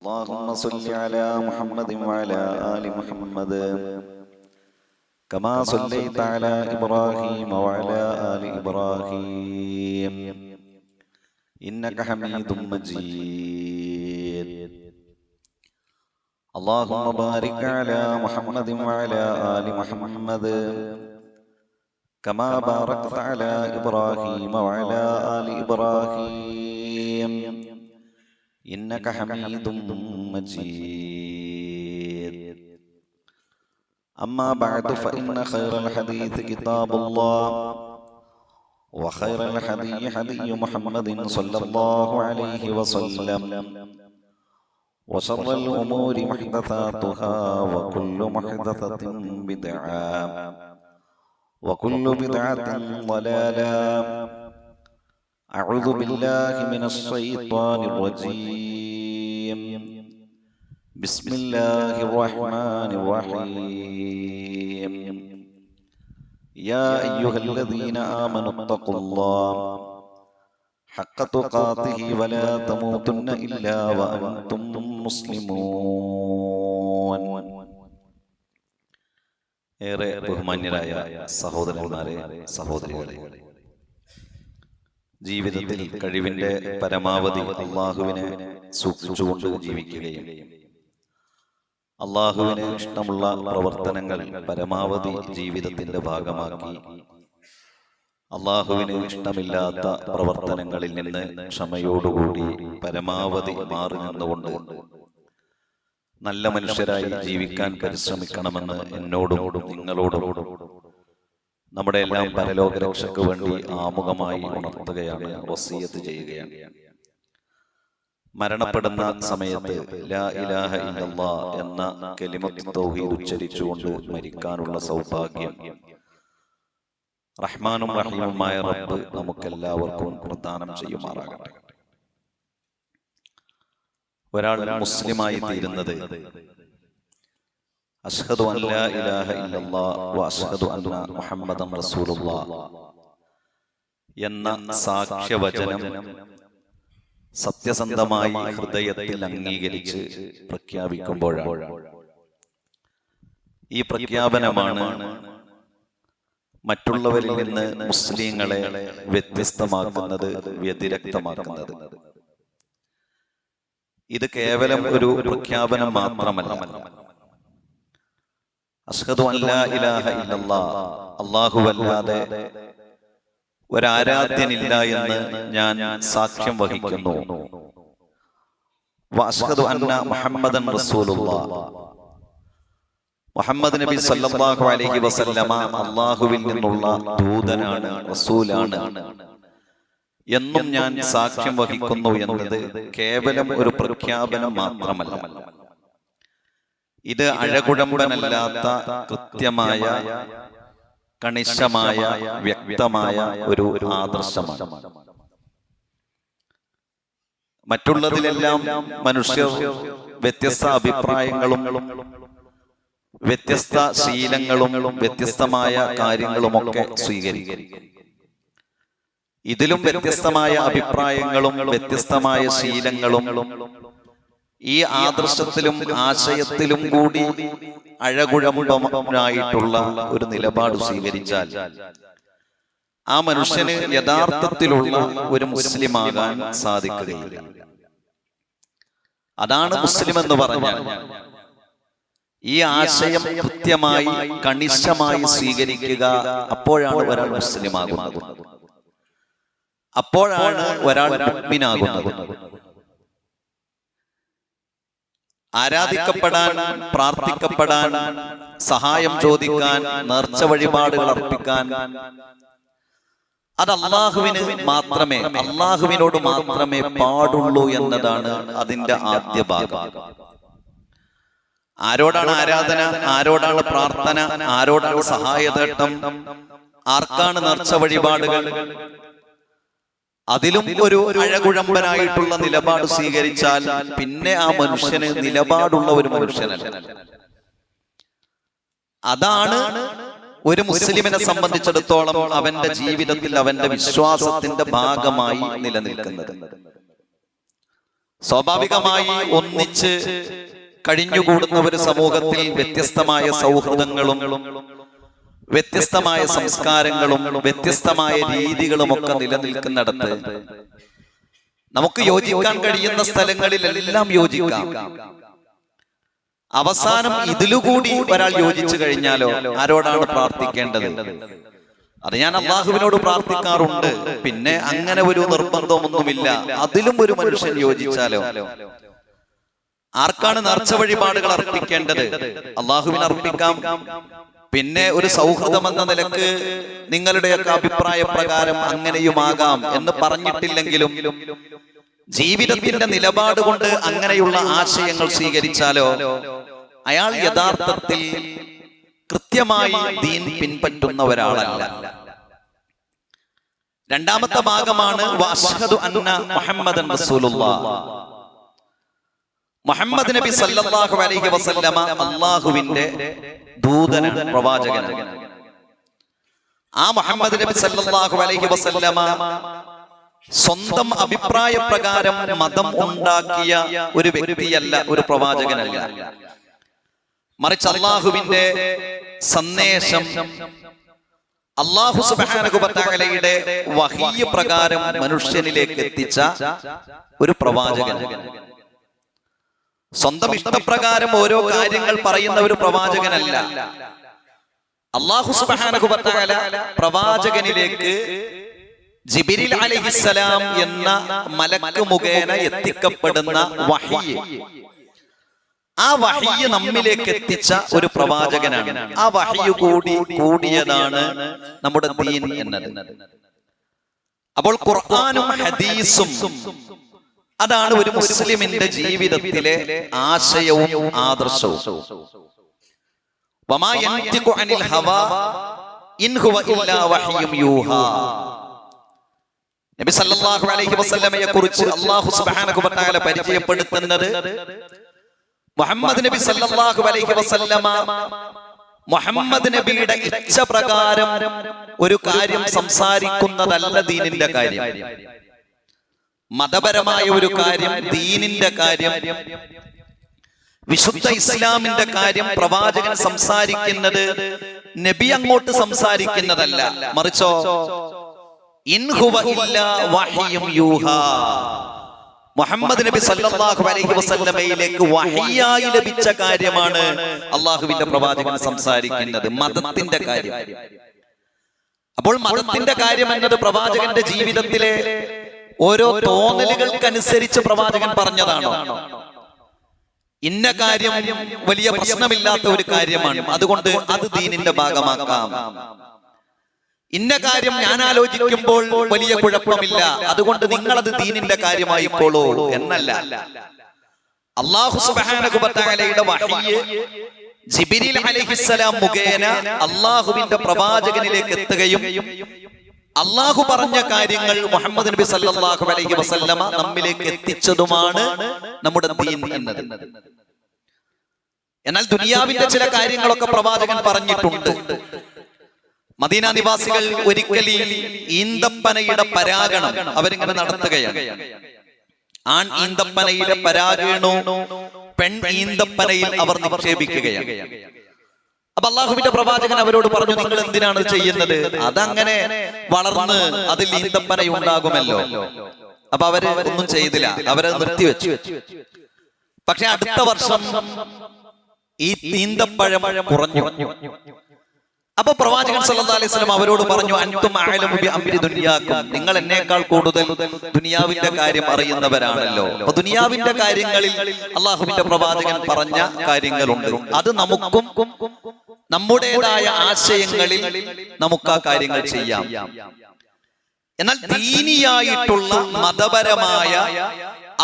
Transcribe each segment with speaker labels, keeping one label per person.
Speaker 1: اللهم صل على محمد وعلى آل محمد كما صليت على إبراهيم وعلى آل إبراهيم إنك حميد مجيد. اللهم بارك على محمد وعلى آل محمد كما باركت على إبراهيم وعلى آل إبراهيم إنك حميد مجيد. أما بعد فإن خير الحديث كتاب الله وخير الهدي هدي محمد صلى الله عليه وسلم وشر الأمور محدثاتها وكل محدثة بدعة وكل بدعة ضلالة. أعوذ بالله من الشيطان الرجيم. بسم الله الرحمن الرحيم. يا أيها الذين آمنوا اتقوا الله حق تقاته ولا تموتن إلا وأنتم مسلمون. ഏറെ ബഹുമാന്യരായ സഹോദരന്മാരെ, സഹോദരികളെ, ജീവിതത്തിൽ കഴിവിന്റെ പരമാവധി അള്ളാഹുവിനെ സൂക്ഷിച്ചുകൊണ്ട് ജീവിക്കുകയും അള്ളാഹുവിന് ഇഷ്ടമുള്ള പ്രവർത്തനങ്ങൾ പരമാവധി ജീവിതത്തിന്റെ ഭാഗമാക്കി അള്ളാഹുവിന് ഇഷ്ടമില്ലാത്ത പ്രവർത്തനങ്ങളിൽ നിന്ന് ക്ഷമയോടുകൂടി പരമാവധി മാറി നിന്നുകൊണ്ട് നല്ല മനുഷ്യരായി ജീവിക്കാൻ പരിശ്രമിക്കണമെന്ന് എന്നോടും നിങ്ങളോടും നമ്മുടെ എല്ലാം പരലോക രക്ഷയ്ക്ക് വേണ്ടി ആമുഖമായി ഉണർത്തുകയാണ്, വസിയത്ത് ചെയ്യുകയാണ്. മരണപ്പെടുന്ന സമയത്ത് ലാ ഇലാഹ ഇല്ലല്ലാഹ് എന്ന കലിമത്ത് തൗഹീദ് ഉച്ചരിച്ചുകൊണ്ട് മരിക്കാനുള്ള സൗഭാഗ്യം റഹ്മാനും റഹീമുമായ റബ്ബ് നമുക്കെല്ലാവർക്കും പ്രദാനം ചെയ്യുമാറാകട്ടെ. ഒരാൾ മുസ്ലിമായി തീരുന്നത് അശ്ഹദു അൻ ലാ ഇലാഹ ഇല്ലല്ലാഹ് വ അശ്ഹദു അന്ന മുഹമ്മദൻ റസൂലുള്ളാഹ് എന്ന സാക്ഷ്യവചനം സത്യസന്ധമായി ഹൃദയത്തിൽ അംഗീകരിച്ച് പ്രഖ്യാപിക്കുമ്പോഴാണ്. ഈ പ്രഖ്യാപനമാണ് മറ്റുള്ളവരിൽ നിന്ന് മുസ്ലിങ്ങളെ വ്യത്യസ്തമാക്കുന്നത്, വ്യതിരക്തമാക്കുന്നത്. ഇത് കേവലം ഒരു പ്രഖ്യാപനം മാത്രമല്ല. അശ്ഹദു അൻ ലാ ഇലാഹ ഇല്ലല്ലാഹ്, അല്ലാഹുവല്ലാതെ ഒരാരാധ്യനില്ല എന്ന് ഞാൻ സാക്ഷ്യം വഹിക്കുന്നു. വഅശ്ഹദു അന്ന മുഹമ്മദൻ റസൂലുള്ളാഹ്, മുഹമ്മദ് നബി സല്ലല്ലാഹു അലൈഹി വസല്ലമ അല്ലാഹുവിൽ നിന്നുള്ള ദൂതനാണ്, റസൂലാണ് എന്നും ഞാൻ സാക്ഷ്യം വഹിക്കുന്നു എന്നത് കേവലം ഒരു പ്രഖ്യാപനം മാത്രമല്ല. ഇത് അഴകുഴമ്പനല്ലാത്ത കൃത്യമായ, കണിശമായ, വ്യക്തമായ ഒരു ആദർശമാണ്. മറ്റുള്ളതിലെല്ലാം മനുഷ്യർ വ്യത്യസ്ത അഭിപ്രായങ്ങളും വ്യത്യസ്ത ശീലങ്ങളും വ്യത്യസ്തമായ കാര്യങ്ങളുമൊക്കെ സ്വീകരിക്കും. ഇതിലും വ്യത്യസ്തമായ അഭിപ്രായങ്ങളും വ്യത്യസ്തമായ ശീലങ്ങളും ഈ ആദർശത്തിലും ആശയത്തിലും കൂടി അഴകുഴമ്പനായിട്ടുള്ള ഒരു നിലപാട് സ്വീകരിച്ചാൽ ആ മനുഷ്യന് യഥാർത്ഥത്തിലുള്ള ഒരു മുസ്ലിമാകാൻ സാധിക്കുകയില്ല. അതാണ് മുസ്ലിം എന്ന് പറഞ്ഞാൽ. ഈ ആശയം കൃത്യമായി, കണിശമായി സ്വീകരിക്കുക. അപ്പോഴാണ് ഒരാൾ മുസ്ലിമാകുന്നത്, അപ്പോഴാണ് ഒരാൾ മുഅ്മിനാകുന്നത്. ആരാധിക്കപ്പെടാൻ, പ്രാർത്ഥിക്കപ്പെടാൻ, സഹായം ചോദിക്കാൻ, നേർച്ച വഴിപാടുകൾ അർപ്പിക്കാൻ അത് അള്ളാഹുവിന് മാത്രമേ, അള്ളാഹുവിനോട് മാത്രമേ പാടുള്ളൂ എന്നതാണ് അതിന്റെ ആദ്യ ഭാഗം. ആരോടാണ് ആരാധന, ആരോടാണ് പ്രാർത്ഥന, ആരോടാണ് സഹായതേട്ടം, ആർക്കാണ് നേർച്ച വഴിപാടുകൾ? അതിലും ഒരു അഴകുഴമ്പനായിട്ടുള്ള നിലപാട് സ്വീകരിച്ചാൽ പിന്നെ ആ മനുഷ്യന് നിലപാടുള്ള ഒരു മനുഷ്യനല്ല. അതാണ് ഒരു മുസ്ലിമിനെ സംബന്ധിച്ചിടത്തോളം അവന്റെ ജീവിതത്തിൽ അവന്റെ വിശ്വാസത്തിന്റെ ഭാഗമായി നിലനിൽക്കുന്നത്. സ്വാഭാവികമായി ഒന്നിച്ച് കഴിഞ്ഞുകൂടുന്ന ഒരു സമൂഹത്തിൽ വ്യത്യസ്തമായ സൗഹൃദങ്ങളും വ്യത്യസ്തമായ സംസ്കാരങ്ങളും വ്യത്യസ്തമായ രീതികളും ഒക്കെ നിലനിൽക്കുന്നിടത്ത് നമുക്ക് യോജിക്കാൻ കഴിയുന്ന സ്ഥലങ്ങളിലെല്ലാം യോജിക്കാം. അവസാനം ഇതിലുകൂടി ഒരാൾ യോജിച്ചു കഴിഞ്ഞാലോ ആരോടാണ് പ്രാർത്ഥിക്കേണ്ടത്? അത് ഞാൻ അള്ളാഹുവിനോട് പ്രാർത്ഥിക്കാറുണ്ട്. പിന്നെ അങ്ങനെ ഒരു നിർബന്ധമൊന്നുമില്ല. അതിലും ഒരു മനുഷ്യൻ യോജിച്ചാലോ? ആർക്കാണ് നേർച്ച വഴിപാടുകൾ അർപ്പിക്കേണ്ടത്? അള്ളാഹുവിന് അർപ്പിക്കാം. പിന്നെ ഒരു സൗഹൃദം എന്ന നിലക്ക് നിങ്ങളുടെയൊക്കെ അഭിപ്രായ പ്രകാരം അങ്ങനെയുമാകാം എന്ന് പറഞ്ഞിട്ടില്ലെങ്കിലും ജീവിതത്തിന്റെ നിലപാട് കൊണ്ട് അങ്ങനെയുള്ള ആശയങ്ങൾ സ്വീകരിച്ചാലോ അയാൾ യഥാർത്ഥത്തിൽ കൃത്യമായി ദീൻ പിൻപറ്റുന്ന ഒരാളല്ല. രണ്ടാമത്തെ ഭാഗമാണ് വഅശ്ഹദു അന്ന മുഹമ്മദൻ റസൂലുള്ളാഹ്. മുഹമ്മദ് നബി സല്ലല്ലാഹു അലൈഹി വസല്ലമ അല്ലാഹുവിന്റെ ദൂതനാണ്, പ്രവാചകനാണ്. ആ മുഹമ്മദ് നബി സല്ലല്ലാഹു അലൈഹി വസല്ലമ സ്വന്തം അഭിപ്രായ പ്രകാരം മതം ഉണ്ടാക്കിയ ഒരു വ്യക്തിയല്ല, ഒരു പ്രവാചകനല്ല. മറിച്ച് അല്ലാഹുവിന്റെ സന്ദേശം അല്ലാഹു സുബ്ഹാനഹു വ തആലയുടെ വഹീ പ്രകാരം മനുഷ്യനിലേക്ക് എത്തിച്ച ഒരു പ്രവാചകനാണ്. സ്വന്തം ഇഷ്ടപ്രകാരം ഓരോ കാര്യങ്ങൾ പറയുന്ന ഒരു പ്രവാചകനല്ല. അല്ലാഹു സുബ്ഹാനഹു വ തആല പ്രവാചകനിലേക്ക് ജിബ്രീൽ അലൈഹിസ്സലാം എന്ന മലക്ക് മുഖേന എത്തിക്കപ്പെടുന്ന വഹീ, ആ വഹീ നമ്മിലേക്ക് എത്തിച്ച ഒരു പ്രവാചകനാണ്. ആ വഹീ കൂടിയതാണ് നമ്മുടെ ദീൻ എന്നത്. അപ്പോൾ ഖുർആനും ഹദീസും അതാണ് ഒരു മുസ്ലിമിന്റെ ജീവിതത്തിലെ ആശയവും ആദർശവും. വമാ യൻതിഖു അനിൽ ഹവാ ഇൻ ഹുവ ഇല്ലാ വഹ്യും യൂഹാ. നബി സല്ലല്ലാഹു അലൈഹി വസല്ലമയെ കുറിച്ച് അല്ലാഹു സുബ്ഹാനഹു വ തആല പരിചയപ്പെടുത്തുന്നത് മുഹമ്മദ് നബി സല്ലല്ലാഹു അലൈഹി വസല്ലമ മുഹമ്മദ് നബിയുടെ ഇച്ഛ പ്രകാരം ഒരു കാര്യം സംസാരിക്കുന്നതല്ല ദീനിന്റെ കാര്യം. മതപരമായ ഒരു കാര്യം, ദീനിന്റെ കാര്യം, വിശുദ്ധ ഇസ്ലാമിന്റെ കാര്യം പ്രവാചകൻ സംസാരിക്കുന്നത് നബി അങ്ങോട്ട് സംസാരിക്കുന്നതല്ല. മറിച്ചോ ഇൻ ഹുവ ഇല്ലാ വഹ്യും യൂഹാ, മുഹമ്മദ് നബി സല്ലല്ലാഹു അലൈഹി വസല്ലമയിലേക്ക് വഹീയായി ലഭിച്ച കാര്യമാണ് അള്ളാഹുവിന്റെ പ്രവാചകൻ സംസാരിക്കുന്നത്, മതത്തിന്റെ കാര്യം. അപ്പോൾ മതത്തിന്റെ കാര്യം എന്നത് പ്രവാചകന്റെ ജീവിതത്തിലെ ഓരോ തോന്നലുകൾക്കനുസരിച്ച് പ്രവാചകൻ പറഞ്ഞതാണോ? ഇന്ന കാര്യം വലിയ പ്രശ്നമില്ലാത്ത ഒരു കാര്യമാണ്, അതുകൊണ്ട് അത് ദീനിന്റെ ഭാഗമാക്കാം. ഇന്ന കാര്യം ഞാൻ ആലോചിക്കുമ്പോൾ വലിയ കുഴപ്പമില്ല, അതുകൊണ്ട് നിങ്ങളത് ദീനിന്റെ കാര്യമായിക്കോളൂ എന്നല്ല. അല്ലാഹു സുബ്ഹാനഹു വ തആലയുടെ വഹീ ജിബ്രീൽ അലൈഹിസ്സലാം മുഖേന അല്ലാഹുവിന്റെ പ്രവാചകനിലേക്ക് എത്തുകയും അല്ലാഹു പറഞ്ഞ കാര്യങ്ങൾ മുഹമ്മദ് നബി സല്ലല്ലാഹു അലൈഹി വസല്ലമ നമ്മിലേക്ക് എത്തിച്ചതുമാണ് നമ്മുടെ ദീൻ എന്നത്. എന്നാൽ ദുനിയാവിന്റെ ചില കാര്യങ്ങളൊക്കെ പ്രവാചകൻ പറഞ്ഞിട്ടുണ്ട്. മദീന നിവാസികൾ ഒരിക്കൽ ഈന്തപ്പനയുടെ പരാഗണം അവരിങ്ങനെ നടത്തുകയാണ്. ആൺ ഈന്തപ്പനയിലെ പരാഗണു പെൺ ഈന്തപ്പനയിൽ അവർ നിക്ഷേപിക്കുകയാണ്. അപ്പൊ അള്ളാഹുവിന്റെ പ്രവാചകൻ അവരോട് പറഞ്ഞു, നിങ്ങൾ എന്തിനാണ് ചെയ്യുന്നത്? അതങ്ങനെ വളർന്ന് അതിൽ ഈന്തപ്പന ഉണ്ടാകുമല്ലോ. അപ്പൊ അവര് ഒന്നും ചെയ്തില്ല, അവരത് നിർത്തിവെച്ചു. പക്ഷെ അടുത്ത വർഷം ഈ ഈന്തപ്പഴം കുറഞ്ഞു. അപ്പൊ പ്രവാചകൻ സല്ലല്ലാഹു അലൈഹി വസല്ലം അവരോട് പറഞ്ഞു, അൻതും അഅലമു ബി അംരി ദുനിയാക്കും, നിങ്ങൾ എന്നേക്കാൾ കൂടുതൽ ദുനിയാവിന്റെ കാര്യം അറിയുന്നവരാണല്ലോ. അപ്പൊ ദുനിയാവിന്റെ കാര്യങ്ങളിൽ അള്ളാഹുവിന്റെ പ്രവാചകൻ പറഞ്ഞ കാര്യങ്ങളുണ്ട്. അത് നമുക്കും നമ്മുടേതായ ആശയങ്ങളിൽ നമുക്ക് ആ കാര്യങ്ങൾ ചെയ്യാം. എന്നാൽ ദീനിയായിട്ടുള്ള മതപരമായ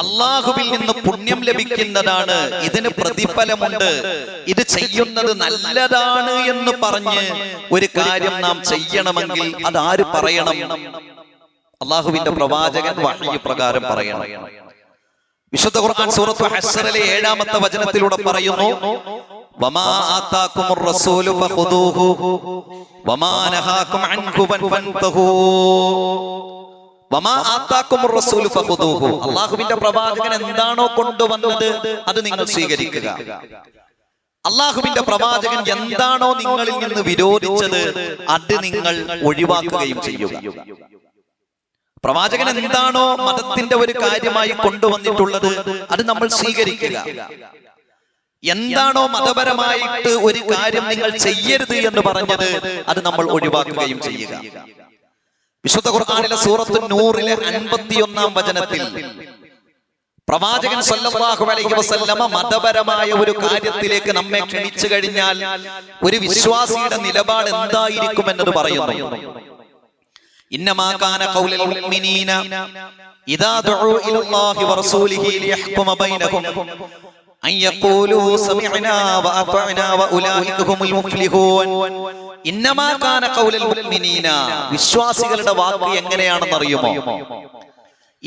Speaker 1: അള്ളാഹുവിൽ നിന്ന് പുണ്യം ലഭിക്കുന്നതാണ്, ഇതിന് പ്രതിഫലമുണ്ട്, ഇത് ചെയ്യുന്നത് നല്ലതാണ് എന്ന് പറഞ്ഞ് ഒരു കാര്യം നാം ചെയ്യണമെങ്കിൽ അത് ആര് പറയണം? അള്ളാഹുവിന്റെ പ്രവാചകൻ വഹീ പ്രകാരം പറയണം. വിശുദ്ധ ഖുർആൻ സൂറത്തുൽ ഹശ്റിലെ 7-ാമത്തെ വചനത്തിലൂടെ പറയുന്നു, വമാ ആതാകുമുർ റസൂലു ഫഖുദൂഹു വമാ നഹാകും അൻഹു ഫൻതഹൂ. വമാ ആതാകുമുർ റസൂലു ഫഖുദൂഹു, അല്ലാഹുവിന്റെ പ്രവാചകൻ എന്താണോ കൊണ്ടുവന്നത് അത് നിങ്ങൾ സ്വീകരിക്കുക. അല്ലാഹുവിന്റെ പ്രവാചകൻ എന്താണോ നിങ്ങളിൽ നിന്ന് വിരോധിച്ചത് അത് നിങ്ങൾ ഒഴിവാക്കുകയും ചെയ്യുക. പ്രവാചകൻ എന്താണോ മതത്തിന്റെ ഒരു കാര്യമായി കൊണ്ടുവന്നിട്ടുള്ളത് അത് നമ്മൾ സ്വീകരിക്കുക. എന്താണോ മതപരമായിട്ട് ഒരു കാര്യം നിങ്ങൾ ചെയ്യരുത് എന്ന് പറഞ്ഞത് അത് നമ്മൾ ഒഴിവാക്കുകയും ചെയ്യുക. വിശുദ്ധ ഖുർആനിലെ സൂറത്തു നൂറിലെ 51-ാം വചനത്തിൽ പ്രവാചകൻ സല്ലല്ലാഹു അലൈഹി വസല്ലമ മതപരമായ ഒരു കാര്യത്തിലേക്ക് നമ്മെ ക്ഷണിച്ചു കഴിഞ്ഞാൽ ഒരു വിശ്വാസിയുടെ നിലപാട് എന്തായിരിക്കും എന്നത് പറയുന്നു. ഇന്നമാ കാന ഖൗലൽ മുഅ്മിനീന ഇദാ ദഉ ഇലല്ലാഹി വറസൂലിഹി ലിയഹ്കുമ ബൈനഹും അൻ യഖൂലൂ സമിഅനാ വഅതഅനാ വഉലൈക ഹുമുൽ മുഫ്ലിഹൂൻ. ഇന്നമാ കാന ഖൗലൽ മുഅ്മിനീന, വിശ്വാസികളുടെ വാക്ക് എങ്ങനെയാണെന്ന് അറിയുമോ?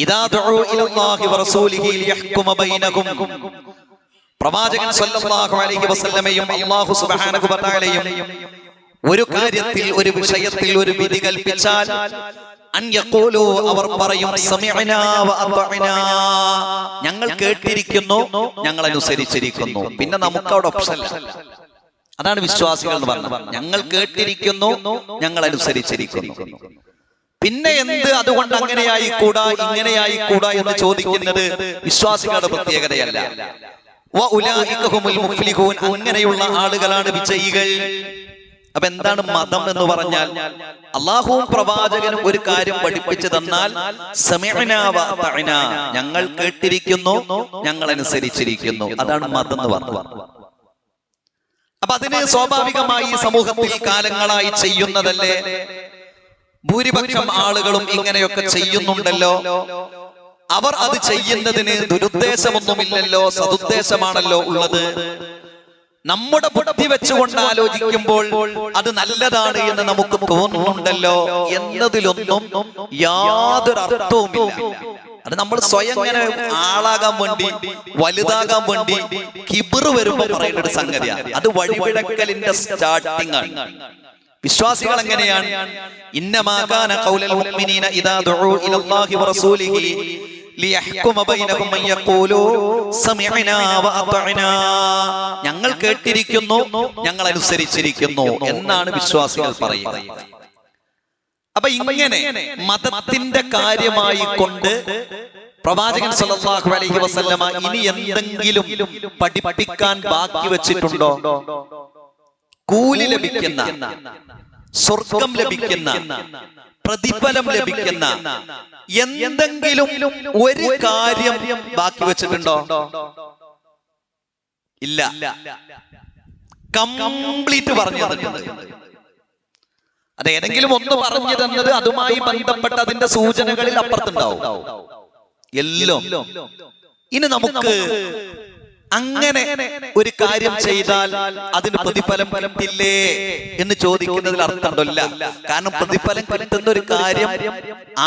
Speaker 1: ഇദാ ദഉ ഇലല്ലാഹി വറസൂലിഹി ലിയഹ്കുമ ബൈനഹും, പ്രവാചകൻ സല്ലല്ലാഹു അലൈഹി വസല്ലമയും അല്ലാഹു സുബ്ഹാനഹു വ തആലയും ഒരു കാര്യത്തിൽ ഒരു വിഷയത്തിൽ ഒരു വിധി കൽപ്പിച്ചാൽ അൻ യഖൂലു, അവർ പറയും സമിഅനാ വഅതഅനാ, ഞങ്ങൾ കേട്ടിരിക്കുന്നു, ഞങ്ങൾ അനുസരിച്ചിരിക്കുന്നു. പിന്നെ നമുക്ക് അവിടെ ഓപ്ഷൻ ഇല്ല. അതാണ് വിശ്വാസികൾ എന്ന് പറഞ്ഞത്. ഞങ്ങൾ കേട്ടിരിക്കുന്നു, ഞങ്ങൾ അനുസരിച്ചിരിക്കുന്നു. പിന്നെ എന്ത് അതുകൊണ്ട് അങ്ങനെയായിക്കൂടാ ഇങ്ങനെയായിക്കൂടാ എന്ന് ചോദിക്കുന്നത് വിശ്വാസികളുടെ പ്രത്യേകതയല്ല. വഉലൈക ഹുമുൽ മുഫ്ലിഹൂൻ, അങ്ങനെയുള്ള ആളുകളാണ് വിജയികൾ. അപ്പൊ എന്താണ് മതം എന്ന് പറഞ്ഞാൽ? അല്ലാഹുവും പ്രവാചകനും ഒരു കാര്യം പഠിപ്പിച്ചു തന്നാൽ സമിഅനാ വഅതഅനാ, ഞങ്ങൾ കേട്ടിരിക്കുന്നു, ഞങ്ങൾ അനുസരിച്ചിരിക്കുന്നു. അതാണ് മതം എന്ന് പറഞ്ഞത്. അപ്പൊ അതിന് സ്വാഭാവികമായി സമൂഹത്തിൽ കാലങ്ങളായി ചെയ്യുന്നതല്ലേ? ഭൂരിപക്ഷം ആളുകളും ഇങ്ങനെയൊക്കെ ചെയ്യുന്നുണ്ടല്ലോ. അവർ അത് ചെയ്യുന്നതിന് ദുരുദ്ദേശമൊന്നുമില്ലല്ലോ, സതുദ്ദേശമാണല്ലോ ഉള്ളത്. നമ്മുടെ ബുദ്ധി വെച്ചുകൊണ്ട് ആലോചിക്കുമ്പോൾ അത് നല്ലതാണ് എന്ന് നമുക്ക് തോന്നുന്നുണ്ടല്ലോ എന്നതിലൊന്നും യാതൊരു അർത്ഥവുമില്ല. അത് നമ്മൾ സ്വയം ഇങ്ങനെ ആളാകാൻ വേണ്ടി, വലുതാകാൻ വേണ്ടി കിബിറ് വരുമ്പോൾ പറയുന്ന ഒരു സംഗതിയാണ്. അത് വഴിപിഴക്കലിന്റെ സ്റ്റാർട്ടിംഗ് ആണ്. വിശ്വാസികൾ എങ്ങനെയാണ്? ഇന്നമാ കാന ഖൗലൽ മുഅ്മിനീന ഇദാ ദഉ ഇലല്ലാഹി വറസൂലിഹി ലിയഹ്കുമ ബൈനഹും അൻ യഖൂലൂ സമിഅനാ വഅതഅനാ, ഞങ്ങൾ കേട്ടിരിക്കുന്നു, ഞങ്ങൾ അനുസരിച്ചിരിക്കുന്നു എന്നാണ് വിശ്വാസികൾ പറയുക. അപ്പൊ ഇങ്ങനെ മതത്തിന്റെ കാര്യമായി കൊണ്ട് പ്രവാചകൻ സല്ലല്ലാഹു അലൈഹി വസല്ലമ ഇനി എന്തെങ്കിലും പഠിപ്പിക്കാൻ ബാക്കി വെച്ചിട്ടുണ്ടോ? കൂലി ലഭിക്കുന്ന, സ്വർഗം ലഭിക്കുന്ന, പ്രതിഫലം ലഭിക്കുന്ന എന്തെങ്കിലും ഒരു കാര്യം ബാക്കി വെച്ചിട്ടുണ്ടോ? ഇല്ല. കംപ്ലീറ്റ് പറഞ്ഞു തന്നിട്ടുണ്ട്. അത് ഏതെങ്കിലും ഒന്ന് പറഞ്ഞു തന്നത് അതുമായി ബന്ധപ്പെട്ട അതിന്റെ സൂചനകളിൽ അപ്പുറത്തുണ്ടാവും എല്ലാം. ഇനി നമുക്ക് അങ്ങനെ ഒരു കാര്യം ചെയ്താൽ അതിന് പ്രതിഫലം കിട്ടില്ലേ എന്ന് ചോദിക്കുന്നതിൽ അർത്ഥമുണ്ടല്ല. കാരണം പ്രതിഫലം കിട്ടുന്ന ഒരു കാര്യം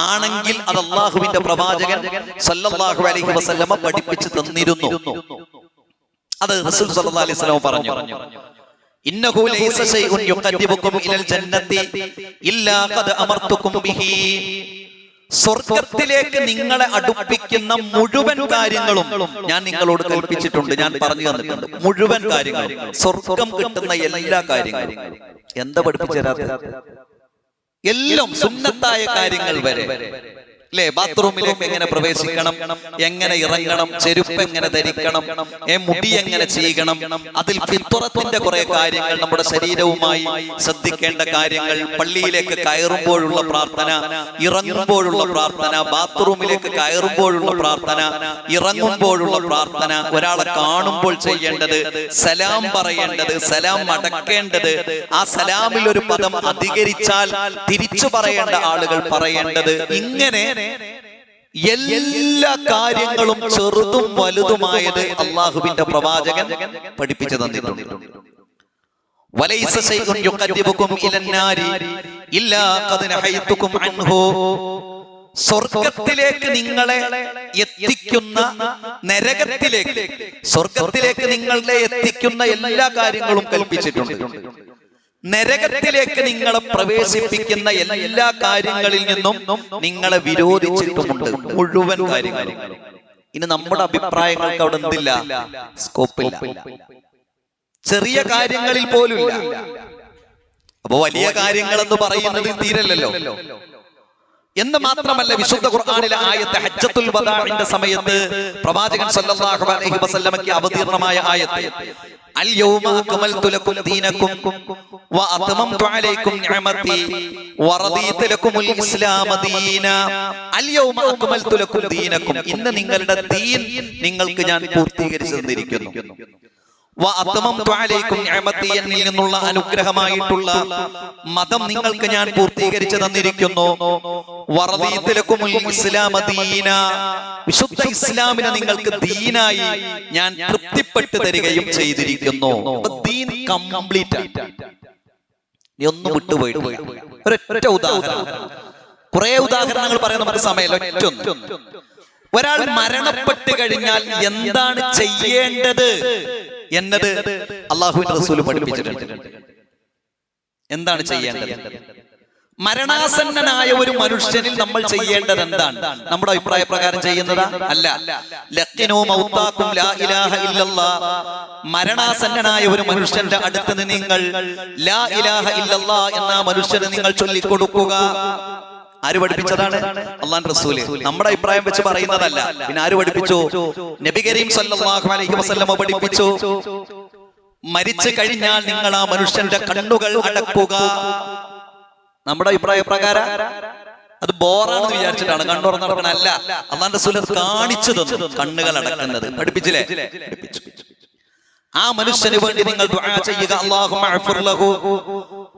Speaker 1: ആണെങ്കിൽ അത് അല്ലാഹുവിന്റെ പ്രവാചകൻ സല്ലല്ലാഹു അലൈഹി വസല്ലമ പഠിപ്പിച്ചു തന്നിരുന്നു. അത് റസൂൽ സല്ലല്ലാഹു അലൈഹി വസല്ലം പറഞ്ഞു, ഇന്നഹു ലൈസ ശൈഉൻ യുഖദ്ദിബുകും ഇലൽ ജന്നത്തി ഇല്ലാ ഖദ് അമർതുകും ബിഹി, സ്വർഗത്തിലേക്ക് നിങ്ങളെ അടുപ്പിക്കുന്ന മുഴുവൻ കാര്യങ്ങളും ഞാൻ നിങ്ങളോട് കൽപ്പിച്ചിട്ടുണ്ട്, ഞാൻ പറഞ്ഞു തന്നിട്ടുണ്ട്. മുഴുവൻ കാര്യങ്ങളും, സ്വർഗം കിട്ടുന്ന എല്ലാ കാര്യങ്ങളും. എന്താ പഠിപ്പിച്ചു തരാത്തത്? എല്ലാം സുന്നത്തായ കാര്യങ്ങൾ വരെ അല്ലേ? ബാത്റൂമിലേക്ക് എങ്ങനെ പ്രവേശിക്കണം, എങ്ങനെ ഇറങ്ങണം, ചെരുപ്പ് എങ്ങനെ ധരിക്കണം, മുടി എങ്ങനെ ചെയ്യണം, അതിൽ ഫിത്റത്തിന്റെ കുറെ കാര്യങ്ങൾ, നമ്മുടെ ശരീരവുമായി ശ്രദ്ധിക്കേണ്ട കാര്യങ്ങൾ, പള്ളിയിലേക്ക് കയറുമ്പോഴുള്ള പ്രാർത്ഥന, ഇറങ്ങുമ്പോഴുള്ള പ്രാർത്ഥന, ബാത്റൂമിലേക്ക് കയറുമ്പോഴുള്ള പ്രാർത്ഥന, ഇറങ്ങുമ്പോഴുള്ള പ്രാർത്ഥന, ഒരാളെ കാണുമ്പോൾ ചെയ്യേണ്ടത്, സലാം പറയേണ്ടത്, സലാം മടക്കേണ്ടത്, ആ സലാമിൽ ഒരു പദം അധികരിച്ചാൽ തിരിച്ചു പറയേണ്ട ആളുകൾ പറയേണ്ടത്, ഇങ്ങനെ എല്ലാ കാര്യങ്ങളും ചെറുതും വലുതുമായത് അല്ലാഹുവിന്റെ പ്രവാചകൻ പഠിപ്പിച്ചു തന്നിട്ടുണ്ട്. വലൈസ ശൈഉൻ യുഖദ്ദിബുകും ഇലന്നാരി ഇല്ലാ ഖദ് നഹൈതുകും അൻഹു, സ്വർഗത്തിലേക്ക് നിങ്ങളെ എത്തിക്കുന്ന, നരകത്തിലേക്ക് സ്വർഗത്തിലേക്ക് നിങ്ങളെ എത്തിക്കുന്ന എല്ലാ കാര്യങ്ങളും കൽപ്പിച്ചിട്ടുണ്ട്. നരകത്തിലേക്ക് നിങ്ങളെ പ്രവേശിപ്പിക്കുന്ന എല്ലാ കാര്യങ്ങളിൽ നിന്നും നിങ്ങളെ വിരോധിച്ചിട്ടുമുണ്ട്, മുഴുവൻ കാര്യങ്ങളും. ഇനി നമ്മുടെ അഭിപ്രായങ്ങൾക്ക് അവിടെ എന്തില്ല, സ്കോപ്പില്ല. ചെറിയ കാര്യങ്ങളിൽ പോലും ഇല്ല. അപ്പൊ വലിയ കാര്യങ്ങൾ എന്ന് പറയുന്നത് തീരല്ലോ. എന്ന് മാത്രമല്ല, വിശുദ്ധ ഖുർആനിലെ ആയത്ത് ഹജ്ജത്തുൽ വദാഇന്റെ സമയത്ത് പ്രവാചകൻ സല്ലല്ലാഹു അലൈഹി വസല്ലമയ്ക്ക് അവതീർണമായ ആയത്ത്, അൽ യൗമ അക്മൽതു ലക്കും ദീനക്കും വ അതമംതു അലൈക്കും നിഅമതി വ റദീതു ലക്കുമുൽ ഇസ്ലാമ ദീന. അൽ യൗമ അക്മൽതു ലക്കും ദീനക്കും, ഇന്ന് നിങ്ങളുടെ ദീൻ നിങ്ങൾക്ക് ഞാൻ പൂർത്തീകരിച്ചു തന്നിരിക്കുന്നു. വ അതമംതു അലൈക്കും നിഅമതി, എന്നിൽ നിന്നുള്ള അനുഗ്രഹമായിട്ടുള്ള മതം നിങ്ങൾക്ക് ഞാൻ പൂർത്തീകരിച്ചു തന്നിരിക്കുന്നു. വ റദീതു ലക്കുമുൽ ഇസ്ലാമ ദീന, വിശുദ്ധ ഇസ്ലാമിനെ നിങ്ങൾക്ക് ദീനായി ഞാൻ തൃപ്തിപ്പെട്ടു തരികയും ചെയ്തിരിക്കുന്നു. ദീൻ കംപ്ലീറ്റ് ആണ്. നീ ഒന്നും വിട്ടുപോയിട്ടില്ല. ഒരൊറ്റ ഉദാഹരണം, കുറെ ഉദാഹരണങ്ങൾ പറയാൻ നമുക്ക് സമയമല്ല. ഒറ്റൊന്ന്, ഒരാൾ മരണപ്പെട്ട് കഴിഞ്ഞാൽ എന്താണ് ചെയ്യേണ്ടത് എന്നത് അല്ലാഹുവിന്റെ റസൂൽ പഠിപ്പിച്ചിട്ടുണ്ട്. എന്താണ് ചെയ്യേണ്ടത്? മരണാസന്നനായ ഒരു മനുഷ്യനിൽ നമ്മൾ ചെയ്യേണ്ടത് എന്താണ്? നമ്മുടെ അഭിപ്രായ പ്രകാരം ചെയ്യുന്നതാ? അല്ല. ലഖിനൂ മൗതാകും ലാ ഇലാഹ ഇല്ലല്ലാഹ്, മരണാസന്നനായ ഒരു മനുഷ്യന്റെ അടുത്ത് നിന്ന് നിങ്ങൾ ലാ ഇലാഹ ഇല്ലല്ലാഹ് എന്ന മനുഷ്യന് നിങ്ങൾ ചൊല്ലിക്കൊടുക്കുക. ആര് പഠിപ്പിച്ചതാണ്? അല്ലാഹുവിന്റെ റസൂല്. നമ്മുടെ അഭിപ്രായം വെച്ച് പറയുന്നതല്ല. പിന്നെ ആര് പഠിപ്പിച്ചു? നബി കരീം സല്ലല്ലാഹു അലൈഹി വസല്ലം പഠിപ്പിച്ചു. മരിച്ചു കഴിഞ്ഞാൽ നിങ്ങൾ ആ മനുഷ്യന്റെ കണ്ണുകൾ അടക്കുക. നമ്മുടെ അഭിപ്രായ പ്രകാരം അത് ബോറാണെന്ന് വിചാരിച്ചിട്ടാണ് കണ്ണു തുറന്ന് നടക്കണം. അല്ല, അല്ലാഹുവിന്റെ റസൂൽ കാണിച്ചു തന്നു കണ്ണുകൾ അടക്കുന്നത്. പഠിപ്പിച്ചില്ലേ? പഠിപ്പിച്ചു. ആ മനുഷ്യന് വേണ്ടി നിങ്ങൾ ദുആ ചെയ്യുക. അല്ലാഹുമ്മ അഗ്ഫിർ ലഹു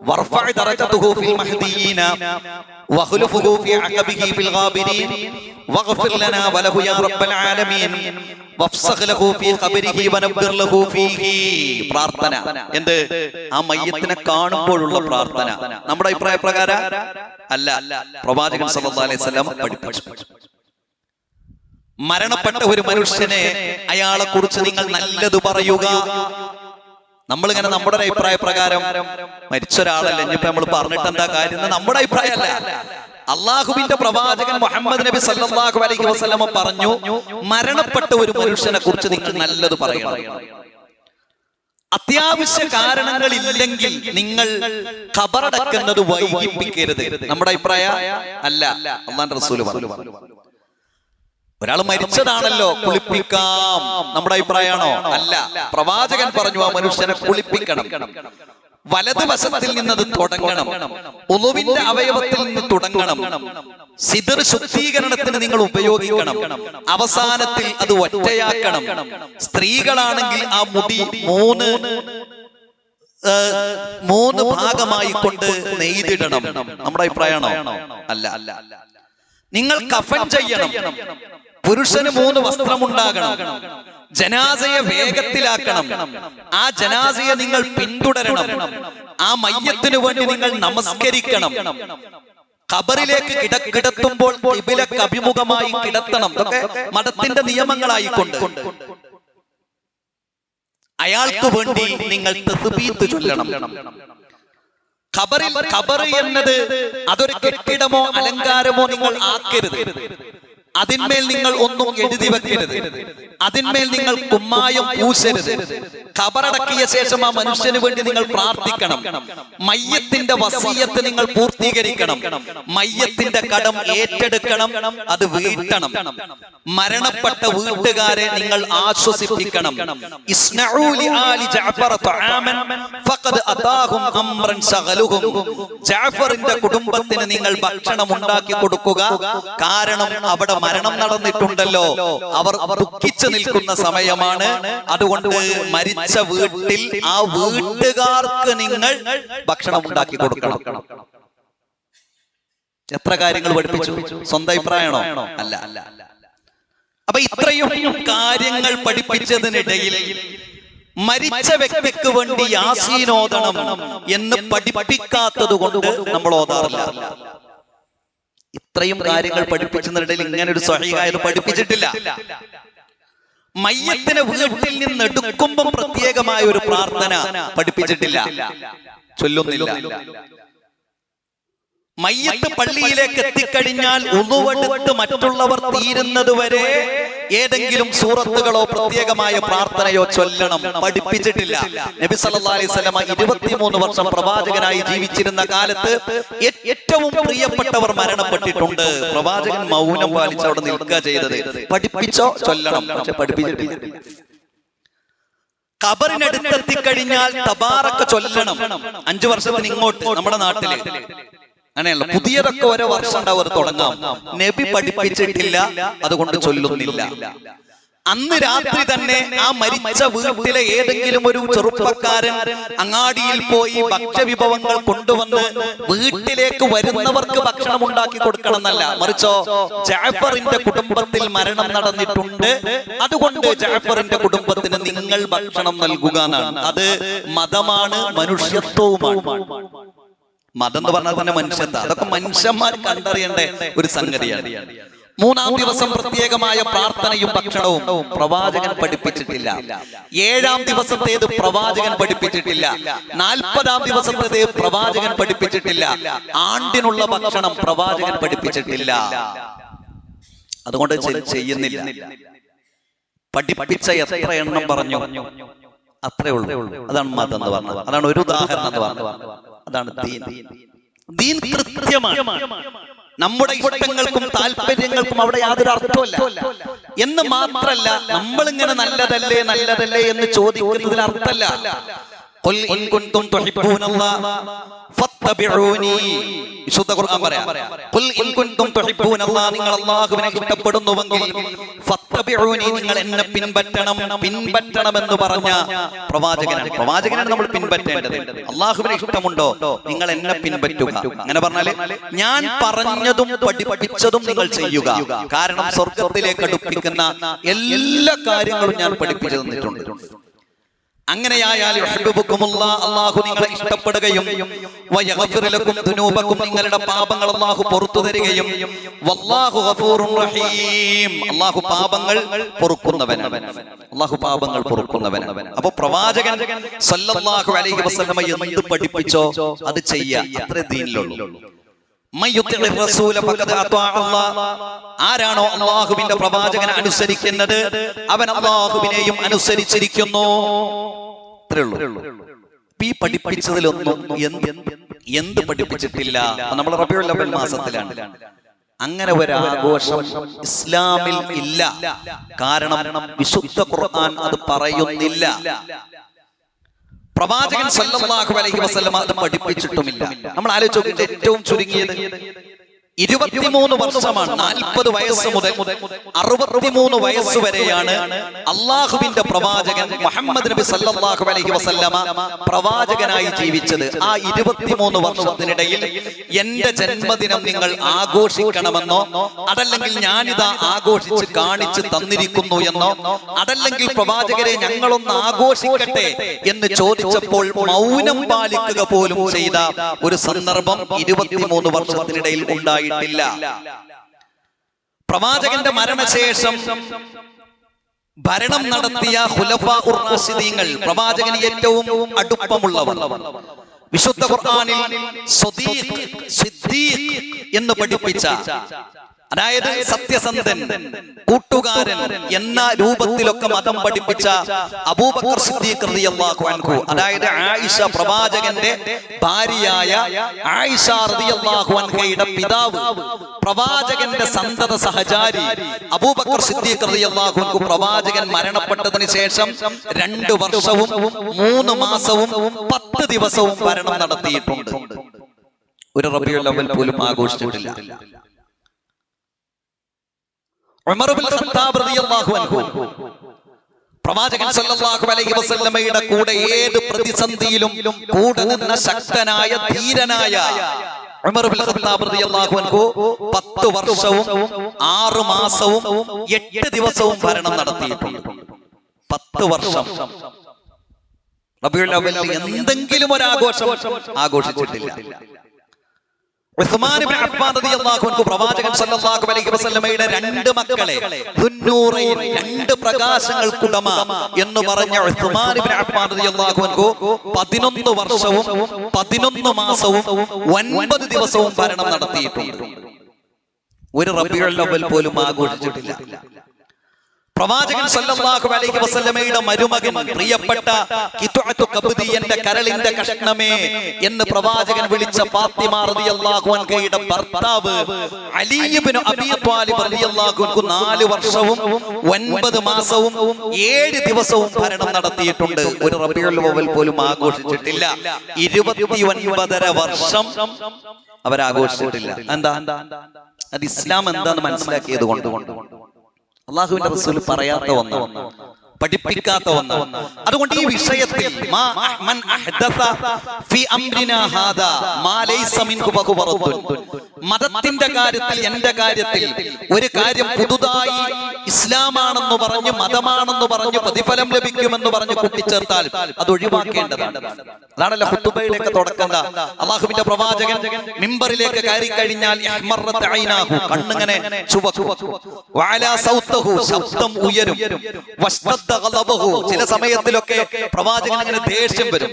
Speaker 1: വർഫഅ ദറജതഹു ഫിൽ മഹ്ദിയീന വഖ്ലുഫുഹു ഫി അഖബിഹി ഫിൽ ഗാബിരീൻ വഗ്ഫിർ ലനാ വലഹു യാ റബ്ബൽ ആലമീൻ വഫ്സഖ് ലഹു ഫി ഖബരിഹി വനബ്ബിർ ലഹു ഫീഹി. പ്രാർത്ഥന. എന്ത്? ആ മയ്യത്തിനെ കാണുമ്പോഴുള്ള പ്രാർത്ഥന. നമ്മുടെ അഭിപ്രായ പ്രകാരം അല്ല, പ്രവാചകൻ സല്ലല്ലാഹു അലൈഹി വസല്ലം പഠിപ്പിച്ചു. മരണപ്പെട്ട ഒരു മനുഷ്യനെ, അയാളെ കുറിച്ച് നിങ്ങൾ നല്ലത് പറയുക. നമ്മളിങ്ങനെ നമ്മുടെ ഒരു അഭിപ്രായ പ്രകാരം മരിച്ച ഒരാളല്ല, ഇനിയിപ്പോ നമ്മൾ പറഞ്ഞിട്ട് എന്താ കാര്യം? നമ്മുടെ അഭിപ്രായമല്ല. അള്ളാഹുവിന്റെ പ്രവാചകൻ മുഹമ്മദ് നബി സല്ലല്ലാഹു അലൈഹി വസല്ലം പറഞ്ഞു, മരണപ്പെട്ട ഒരു മനുഷ്യനെ കുറിച്ച് നിങ്ങൾ നല്ലത് പറയണം. അത്യാവശ്യ കാരണങ്ങൾ ഇല്ലെങ്കിൽ നിങ്ങൾ ഖബറടക്കുന്നത് വൈകിപ്പിക്കരുത്. നമ്മുടെ അഭിപ്രായം അല്ല, അല്ലാഹുവിന്റെ റസൂൽ പറഞ്ഞു. ഒരാൾ മരിച്ചതാണല്ലോ, കുളിപ്പിക്കാം. നമ്മുടെ അഭിപ്രായമാണോ? അല്ല, പ്രവാചകൻ പറഞ്ഞു ആ മനുഷ്യനെ കുളിപ്പിക്കണം. വലതുവശത്തിൽ നിന്നത് തുടങ്ങണം, ഉളുവിന്റെ അവയവത്തിൽ നിന്ന് തുടങ്ങണം. സിദർ ശുദ്ധീകരണത്തിന് നിങ്ങൾ ഉപയോഗിക്കണം. അവസാനത്തിൽ അത് ഒറ്റയാക്കണം. സ്ത്രീകളാണെങ്കിൽ ആ മുടി മൂന്ന് ഭാഗമായി കൊണ്ട് നെയ്തിടണം. നമ്മുടെ അഭിപ്രായമാണോ? അല്ല. നിങ്ങൾ കഫൻ ചെയ്യണം. പുരുഷന് 3 വസ്ത്രമുണ്ടാകണം. ജനാസയെ വേഗത്തിലാക്കണം. ആ ജനാസയെ നിങ്ങൾ പിന്തുടരണം. ആ മയ്യത്തിനു വേണ്ടി നിങ്ങൾ നമസ്കരിക്കണം. ഖബറിലേക്ക് കിടത്തുമ്പോൾ ഖിബിലക്ക് അഭിമുഖമായി കിടത്തണം. ഇതൊക്കെ മതത്തിന്റെ നിയമങ്ങളായിക്കൊണ്ട് അയാൾക്ക് വേണ്ടി നിങ്ങൾ തസ്ബീഹ് ചൊല്ലണം. ഖബർ എന്നത് അതൊരു കെട്ടിടമോ അലങ്കാരമോ നിങ്ങൾ ആക്കരുത്. അതിന്മേൽ നിങ്ങൾ ഒന്നും എഴുതി വെക്കരുത്. അതിന്മേൽ നിങ്ങൾ കുമ്മായം പൂശരുത്. ഖബറടക്കിയ ശേഷം ആ മനുഷ്യന് വേണ്ടി നിങ്ങൾ പ്രാർത്ഥിക്കണം. മയ്യത്തിന്റെ വസിയത്ത് നിങ്ങൾ പൂർത്തീകരിക്കണം. മയ്യത്തിന്റെ കടം ഏറ്റെടുക്കണം, അത് വീട്ടണം. മരണപ്പെട്ട വീട്ടുകാരെ നിങ്ങൾ ആശ്വസിപ്പിക്കണം. ഇസ്നഉ ലിആലി ജഅഫർ തആമൻ ഫഖദ് അതാഹും അംറൻ ശഗലുഹും. ജഅഫറിന്റെ കുടുംബത്തിന് നിങ്ങൾ ഭക്ഷണം ഉണ്ടാക്കി കൊടുക്കുക. കാരണം അവിടെ മരണം നടന്നിട്ടുണ്ടല്ലോ, അവർ ദുഃഖിച്ചു നിൽക്കുന്ന സമയമാണ്. അതുകൊണ്ട് മരിച്ച വീട്ടിൽ ആ വീട്ടുകാർക്ക് നിങ്ങൾ ഭക്ഷണം ഉണ്ടാക്കി കൊടുക്കണം. എത്ര കാര്യങ്ങൾ പഠിപ്പിച്ചു? സ്വന്തം അഭിപ്രായമാണോ? അല്ല. അപ്പൊ ഇത്രയും കാര്യങ്ങൾ പഠിപ്പിച്ചതിനിടയിൽ മരിച്ച വ്യക്തിക്ക് വേണ്ടി യാസീൻ ഓതണം എന്ന് പഠിപ്പിക്കാത്തത് കൊണ്ട് നമ്മൾ ഓതാറില്ല. ഇത്രയും കാര്യങ്ങൾ പഠിപ്പിച്ചതിനിടയിൽ ഇങ്ങനെ ഒരു സ്വഹീഹായത് പഠിപ്പിച്ചിട്ടില്ല. മയ്യത്തിനെ വീട്ടിൽ നിന്ന് എടുക്കുമ്പം പ്രത്യേകമായ ഒരു പ്രാർത്ഥന പഠിപ്പിച്ചിട്ടില്ല. ചൊല്ലുന്നില്ല. മയ്യത്ത് പള്ളിയിലേക്ക് എത്തിക്കഴിഞ്ഞാൽ ഉളുവെടുത്ത് മറ്റുള്ളവർ തീരുന്നത് വരെ ഏതെങ്കിലും സൂറത്തുകളോ പ്രത്യേകമായ പ്രാർത്ഥനയോ ചൊല്ലണം, പഠിപ്പിച്ചിട്ടില്ല. നബി സല്ലല്ലാഹു അലൈഹി വസല്ലം 23 വർഷം പ്രവാചകനായി ജീവിച്ചിരുന്ന കാലത്ത് ഏറ്റവും പ്രിയപ്പെട്ടവർ മരണപ്പെട്ടിട്ടുണ്ട്. പ്രവാചകൻ മൗനം പാലിച്ച് അവിടെ നിൽക്കുക ചെയ്തത്. പഠിപ്പിച്ചോ ചൊല്ലണം, പക്ഷെ പഠിപ്പിച്ചിട്ടില്ല. ഖബറിനടുത്തെത്തിക്കഴിഞ്ഞാൽ തബാറക ചൊല്ലണം. 5 വർഷത്തിന് ഇങ്ങോട്ട് നമ്മുടെ നാട്ടില് അങ്ങനെയല്ല, പുതിയതൊക്കെ ഓരോ വർഷം ഉണ്ടാവും തുടങ്ങാം. നബി പഠിപ്പിച്ചിട്ടില്ല, അതുകൊണ്ട് ചൊല്ലുന്നില്ല. അന്ന് രാത്രി തന്നെ ആ മരിച്ച വീട്ടിലെ ഏതെങ്കിലും ഒരു ചെറുപ്പക്കാരൻ അങ്ങാടിയിൽ പോയി ഭക്ഷ്യവിഭവങ്ങൾ കൊണ്ടുവന്ന് വീട്ടിലേക്ക് വരുന്നവർക്ക് ഭക്ഷണം ഉണ്ടാക്കി കൊടുക്കണം എന്നല്ല, മറിച്ചോ ജാഫറിന്റെ കുടുംബത്തിൽ മരണം നടന്നിട്ടുണ്ട്, അതുകൊണ്ട് ജാഫറിന്റെ കുടുംബത്തിന് നിങ്ങൾ ഭക്ഷണം നൽകുക എന്നാണ്. അത് മതമാണ്, മനുഷ്യത്വവുമാണ്. മതം എന്ന് പറഞ്ഞാൽ തന്നെ മനുഷ്യത്വം. അതൊക്കെ മനുഷ്യന്മാർ കണ്ടറിയേണ്ട ഒരു സംഗതിയാണ്. 3-ാം ദിവസം പ്രത്യേകമായ പ്രാർത്ഥനയും ഭക്ഷണവും പ്രവാചകൻ പഠിപ്പിച്ചിട്ടില്ല. 7-ാം ദിവസത്തേത് പ്രവാചകൻ പഠിപ്പിച്ചിട്ടില്ല. 40-ാം ദിവസത്തേത് പ്രവാചകൻ പഠിപ്പിച്ചിട്ടില്ല. ആണ്ടിനുള്ള ഭക്ഷണം പ്രവാചകൻ പഠിപ്പിച്ചിട്ടില്ല. അതുകൊണ്ട് ചെയ്യുന്നില്ല. പഠിപ്പിച്ച എത്ര എണ്ണം പറഞ്ഞു അത്രേ ഉള്ളൂ. അതാണ് മതം എന്ന് പറഞ്ഞത്. അതാണ് ഒരു ഉദാഹരണം എന്ന് പറഞ്ഞത്. അതാണ് ദീൻ. ദീൻ കൃത്യമാണ്. നമ്മുടെ ഇഷ്ടങ്ങൾക്കും താല്പര്യങ്ങൾക്കും അവിടെ യാതൊരു അർത്ഥമല്ല എന്ന് മാത്രല്ല, നമ്മളിങ്ങനെ നല്ലതല്ലേ നല്ലതല്ലേ എന്ന് ചോദിക്കുന്നതിന് അർത്ഥമല്ല. ഖുൽ ഇൻ കുൻതും തുഹിബ്ബൂനല്ലാഹ ഫത്തബിഊനി. വിശുദ്ധ ഖുർആൻ പറയാം, ഖുൽ ഇൻ കുൻതും തുഹിബ്ബൂനല്ലാഹ, നിങ്ങൾ അല്ലാഹുവിനെ ഇഷ്ടപ്പെടുന്നുവെങ്കിൽ ഫത്തബിഊനി, നിങ്ങൾ എന്നെ പിൻപറ്റണം എന്ന് പറഞ്ഞ പ്രവാചകനാണ്. പ്രവാചകനാണ് നമ്മൾ പിൻപറ്റേണ്ടത്. അല്ലാഹുവിനെ ഇഷ്ടമുണ്ടോ, നിങ്ങൾ എന്നെ പിൻപറ്റുക. അങ്ങനെ പറഞ്ഞാല് ഞാൻ പറഞ്ഞതും പഠിപ്പിച്ചതും നിങ്ങൾ ചെയ്യുക. കാരണം സ്വർഗ്ഗത്തിലേക്ക് അടുപ്പിക്കുന്ന എല്ലാ കാര്യങ്ങളും ഞാൻ പഠിപ്പിച്ചു തന്നിട്ടുണ്ട്. അങ്ങനെയായാൽ അല്ലാഹു നിങ്ങളെ ഇഷ്ടപ്പെടുകയും വയഗ്ഫിർ ലക്കും ദുനൂബക്കും, നിങ്ങളുടെ പാപങ്ങൾ അല്ലാഹു പുറത്തു തരികയും വല്ലാഹു ഗഫൂറുർ റഹീം, അല്ലാഹു പാപങ്ങൾ പൊറുക്കുന്നവനാണ്. അല്ലാഹു പാപങ്ങൾ പൊറുക്കുന്നവനാണ്. അപ്പോൾ പ്രവാചകൻ സല്ലല്ലാഹു അലൈഹി വസല്ലം എന്ത് പഠിപ്പിച്ചോ അത് ചെയ്യുക, അത്രേ ദീനിലുള്ളൂ. ആരാണോ അല്ലാഹുവിന്റെ പ്രവാചകനെ അനുസരിക്കുന്നത് അവൻ അല്ലാഹുവിനെയും അനുസരിച്ചിരിക്കുന്നു. അത്രേ ഉള്ളൂ. ഈ പഠിപ്പിച്ചതിലൊന്നും എന്ത് പഠിപ്പിച്ചിട്ടില്ല. നമ്മൾ റബീഉൽ അവ്വൽ മാസത്തിലാണ്. അങ്ങനെ ഒരു ആഘോഷം ഇസ്ലാമിൽ ഇല്ല. കാരണം വിശുദ്ധ ഖുർആൻ അത് പറയുന്നില്ല. പ്രവാചകൻ സല്ലല്ലാഹു അലൈഹി വസല്ലം അത് പഠിപ്പിച്ചിട്ടുമില്ല. നമ്മൾ ആലോചിച്ച് നോക്കിയിട്ട് ഏറ്റവും ചുരുങ്ങിയത് 23 വർഷമാണ്. 40 വയസ്സ് മുതൽ 63 വയസ്സ് വരെയാണ് അള്ളാഹുവിന്റെ പ്രവാചകൻ മുഹമ്മദ് നബി സല്ലല്ലാഹു അലൈഹി വസല്ലമ പ്രവാചകനായി ജീവിച്ചത്. ആ 23 വർഷത്തിനിടയിൽ എന്റെ ജന്മദിനം നിങ്ങൾ ആഘോഷിക്കണമെന്നോ, അതല്ലെങ്കിൽ ഞാനിതാ ആഘോഷിച്ച് കാണിച്ച് തന്നിരിക്കുന്നു എന്നോ, അതല്ലെങ്കിൽ പ്രവാചകരെ ഞങ്ങളൊന്ന് ആഘോഷിക്കട്ടെ എന്ന് ചോദിച്ചപ്പോൾ മൗനം പാലിക്കുക പോലും ചെയ്ത ഒരു സന്ദർഭം 23 വർഷത്തിനിടയിൽ ഉണ്ടായി. പ്രവാചകന്റെ മരണശേഷം ഭരണം നടത്തിയ ഖുലഫാഉർ റാഷിദീങ്ങൾ, പ്രവാചകന് ഏറ്റവും അടുപ്പമുള്ളവർ, വിശുദ്ധ ഖുർആനിൽ സ്വദീഖ്, സിദ്ദീഖ് എന്ന് പഠിപ്പിച്ച, അതായത് സത്യസന്ധൻ, കൂട്ടുകാരൻ എന്ന രൂപത്തിലൊക്കെ മതം പഠിപ്പിച്ച അബൂബക്കർ സിദ്ദീഖ് റളിയല്ലാഹു അൻഹു, അതായത് ആയിഷ പ്രവാചകന്റെ ഭാര്യയായ ആയിഷ റളിയല്ലാഹു അൻഹയുടെ പിതാവ്, പ്രവാചകന്റെ സന്തത സഹചാരി അബൂബക്കർ സിദ്ദീഖ് റളിയല്ലാഹു അൻഹു പ്രവാചകൻ മരണപ്പെട്ടതിന് ശേഷം 2 വർഷവും 3 മാസവും 10 ദിവസവും ഭരണം നടത്തിയിട്ടുണ്ട്. ഒരു റബീഉൽ അവ്വൽ പോലും ആഘോഷിച്ചിട്ടില്ല. ഉമർ ഇബ്നുൽ ഖത്താബ് റളിയല്ലാഹു അൻഹു പ്രവാചകൻ സല്ലല്ലാഹു അലൈഹി വസല്ലമയുടെ കൂടെ ഏത് പ്രതിസന്ധിയിലും കൂടെ നിന്ന ശക്തനായ ധീരനായ ഉമർ ഇബ്നുൽ ഖത്താബ് റളിയല്ലാഹു അൻഹു 10 വർഷവും 6 മാസവും 8 ദിവസവും ഭരണം നടത്തിയിട്ടുണ്ട്. 10 വർഷം റബീഉൽ അവ്വലിൽ എന്തെങ്കിലും ഒരു ആഘോഷം ആഘോഷിച്ചിട്ടില്ല. ഉസ്മാൻ ഇബ്നു അഫ്ഫാൻ റളിയല്ലാഹു അൻഹു പ്രവാചകൻ സല്ലല്ലാഹു അലൈഹി വസല്ലമയുടെ രണ്ട് മക്കളെ ദുന്നൂറൈൻ, രണ്ട് പ്രകാശങ്ങൾക്കുടമ എന്ന് പറഞ്ഞ ഉസ്മാൻ ഇബ്നു അഫ്ഫാൻ റളിയല്ലാഹു അൻഹു 11 വർഷവും 11 മാസവും 9 ദിവസവും ഭരണം നടത്തിയിട്ടുണ്ട്. ഒരു റബീഉൽ അവ്വൽ പോലും ആഘോഷിച്ചിട്ടില്ല. പ്രവാചകൻ സല്ലല്ലാഹു അലൈഹി വസല്ലമയുടെ മരുമകൻ, പ്രിയപ്പെട്ട ഖിത്അത്തു ഖബ്ദി, എന്റെ കരളിന്റെ കഷ്ണമേ എന്ന് പ്രവാചകൻ വിളിച്ച ഫാത്തിമ റളിയല്ലാഹു അൻഹയുടെ ഭർത്താവ് അലി ഇബ്നു അബീ ത്വാലിബ് റളിയല്ലാഹു അൻഹു 4 വർഷവും 9 മാസവും 7 ദിവസവും ഭരണം നടത്തിയിട്ടുണ്ട്. ഒരു റബീഉൽ അവ്വൽ പോലും ആഘോഷിച്ചിട്ടില്ല. 29.5 വർഷം അവരാഘോഷിച്ചിട്ടില്ല. എന്താ? അത് ഇസ്ലാം എന്താന്ന് മനസ്സിലാക്കിയത് കൊണ്ട്. അള്ളാഹുവിന്റെ റസൂൽ പറയാത്ത ഒന്നാണ്, പഠിപ്പിക്കാത്ത ഒന്നാണ്. അതുകൊണ്ട് ഈ വിഷയത്തിൽ മതത്തിന്റെ കാര്യത്തിൽ, എന്റെ കാര്യത്തിൽ ഒരു കാര്യം പുതുതായി ഇസ്ലാമാണെന്ന് പറഞ്ഞ്, മതമാണെന്ന് പറഞ്ഞ്, പ്രതിഫലം ലഭിക്കുമെന്ന് പറഞ്ഞ് കൂട്ടിച്ചേർത്താൽ അത് ഒഴിവാക്കേണ്ടതാണ്. അതാണല്ലോ ഖുതുബയിലേക്ക് തുടക്കം. അള്ളാഹുവിന്റെ പ്രവാചകൻ മിമ്പറിലേക്ക് കയറി കഴിഞ്ഞാൽ കണ്ണിങ്ങനെ ചുവക്കും, ശബ്ദം ഉയരും, ചില സമയത്തിലൊക്കെ പ്രവാചകൻ അങ്ങനെ ദേഷ്യം വരും.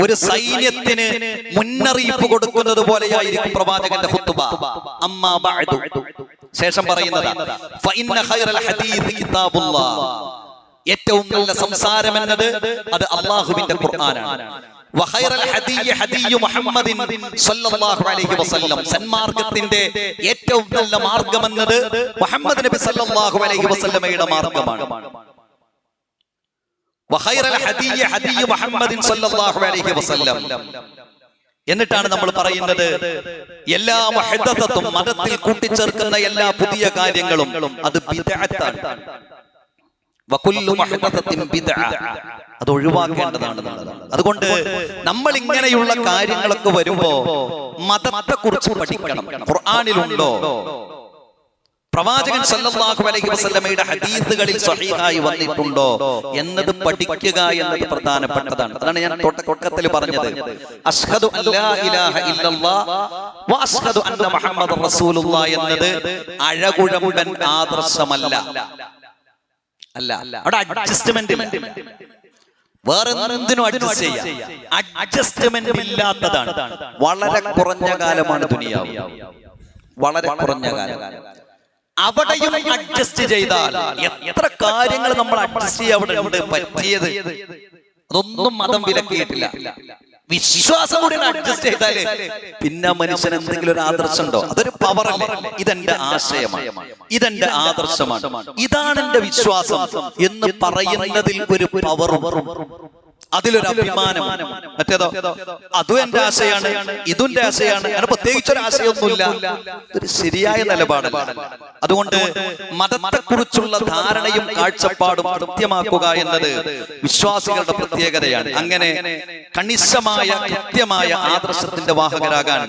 Speaker 1: ഒരു സൈന്യത്തിന് മുന്നറിയിപ്പ് കൊടുക്കുന്നത് പോലെയായിരിക്കും പ്രവാചകന്റെ ഖുതുബ. അമ്മാ ബഅദു, ശേഷം പറയുന്നത് ഫഇന്ന ഖൈറൽ ഹദീസ് കിതാബുല്ലാഹ്, ഏറ്റവും നല്ല സംസാരം എന്നത് അത് അല്ലാഹുവിന്റെ ഖുർആനാണ്. വഖൈറൽ ഹദിയ ഹദിയ മുഹമ്മദിൻ സ്വല്ലല്ലാഹു അലൈഹി വസല്ലം, സന്മാർഗ്ഗത്തിന്റെ ഏറ്റവും നല്ല മാർഗ്ഗം എന്നത് മുഹമ്മദ് നബി സ്വല്ലല്ലാഹു അലൈഹി വസല്ലമയുടെ മാർഗ്ഗമാണ്. വഖൈറൽ ഹദിയ ഹദിയ മുഹമ്മദിൻ സ്വല്ലല്ലാഹു അലൈഹി വസല്ലം. എന്നിട്ടാണ് നമ്മൾ പറയുന്നത് എല്ലാ മുഹദ്ദസത്തും, മതത്തിൽ കൂട്ടിച്ചേർക്കുന്ന എല്ലാ പുതിയ കാര്യങ്ങളും അത് ബിദ്അത്താണ്. വകുല്ലു മുഹദ്ദസത്തിൻ ബിദ്അ, അത് ഒഴിവാക്കേണ്ടതാണ്. അതുകൊണ്ട് നമ്മൾ ഇങ്ങനെയുള്ള കാര്യങ്ങളൊക്കെ വരുമ്പോ മതത്തെ കുറിച്ച് പഠിക്കണം. ഖുർആനിലുണ്ടോ, പ്രവാചകൻ സല്ലല്ലാഹു അലൈഹി വസല്ലമയുടെ ഹദീസുകളിൽ സ്വഹീഹായി വന്നിട്ടുണ്ടോ എന്നത് പഠിക്കുക എന്നത് പ്രധാനപ്പെട്ടതാണ്. അതാണ് ഞാൻ തുടക്കത്തിൽ പറഞ്ഞത്, അശ്ഹദു അല്ലാ ഇലാഹ ഇല്ലല്ലാഹ് വ അശ്ഹദു അന്ന മുഹമ്മദർ റസൂലുള്ളാഹ് എന്നത് അഴകുഴമ്പൻ ആദർശമല്ല. അല്ല, അവിടെ അഡ്ജസ്റ്റ്മെന്റ് ഇല്ല. വേറെ എന്തിനും അഡ്ജസ്റ്റ് ചെയ്യാം. അഡ്ജസ്റ്റ്മെന്റ് ഇല്ലാത്തതാണ്. വളരെ കുറഞ്ഞ കാലമാണ് ദുനിയാവ്, വളരെ കുറഞ്ഞ കാലം. അവിടെയും അഡ്ജസ്റ്റ് ചെയ്താൽ എത്ര കാര്യങ്ങൾ നമ്മൾ അഡ്ജസ്റ്റ് ചെയ്യാൻ അവിടെ ഉണ്ട് പറ്റിയത്. അതൊന്നും മതം വിലക്കിയിട്ടില്ല. വിശ്വാസം കൂടി അഡ്ജസ്റ്റ് ചെയ്താല് പിന്നെ മനുഷ്യൻ എന്തെങ്കിലും ഒരു ആദർശം ഉണ്ടോ? അതൊരു പവറല്ലേ. ഇതെന്റെ ആശയമാണ്, ഇതെന്റെ ആദർശമാണ്, ഇതാണ് എന്റെ വിശ്വാസം എന്ന് പറയുന്നതിൽ ഒരു പവറും അതിലൊരു അഭിമാനം. മറ്റേതോ അതും എന്റെ ആശയാണ്, ഇതുന്റെ ആശയാണ്, അങ്ങനെ പ്രത്യേകിച്ചൊരു ആശയമൊന്നുമില്ല. ഒരു ശരിയായ നിലപാടല്ല. അതുകൊണ്ട് മതത്തെക്കുറിച്ചുള്ള ധാരണയും കാഴ്ചപ്പാടും കൃത്യമാക്കുക എന്നത് വിശ്വാസികളുടെ പ്രത്യേകതയാണ്. അങ്ങനെ കണിശമായ കൃത്യമായ ആദർശത്തിന്റെ വാഹകരാകാൻ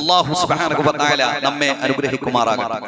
Speaker 1: അല്ലാഹു സുബ്ഹാനഹു വ തആല നമ്മെ അനുഗ്രഹിക്കുമാറാകട്ടെ.